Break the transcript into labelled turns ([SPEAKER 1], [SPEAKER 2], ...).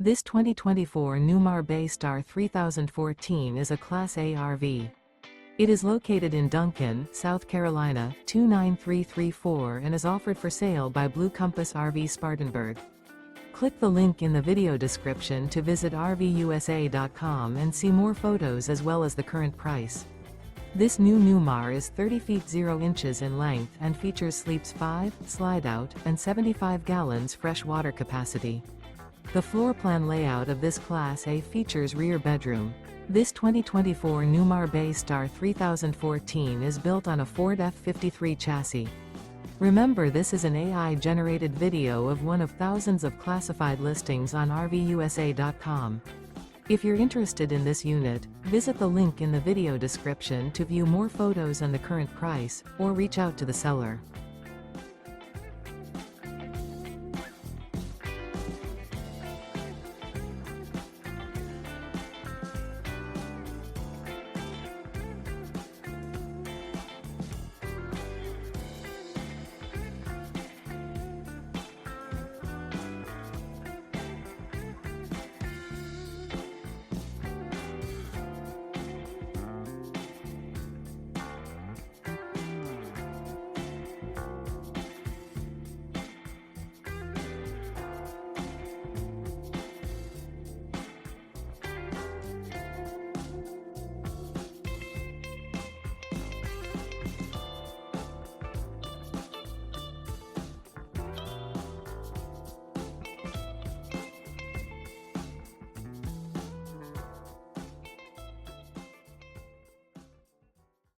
[SPEAKER 1] This 2024 Newmar Bay Star 3014 is a Class A RV. It is located in Duncan, South Carolina, 29334 and is offered for sale by Blue Compass RV Spartanburg. Click the link in the video description to visit RVUSA.com and see more photos as well as the current price. This new Newmar is 30 feet 0 inches in length and features sleeps 5, slide-out, and 75 gallons fresh water capacity. The floor plan layout of this Class A features rear bedroom. This 2024 Newmar Bay Star 3014 is built on a Ford F53 chassis. Remember, this is an AI-generated video of one of thousands of classified listings on RVUSA.com. If you're interested in this unit, visit the link in the video description to view more photos and the current price, or reach out to the seller.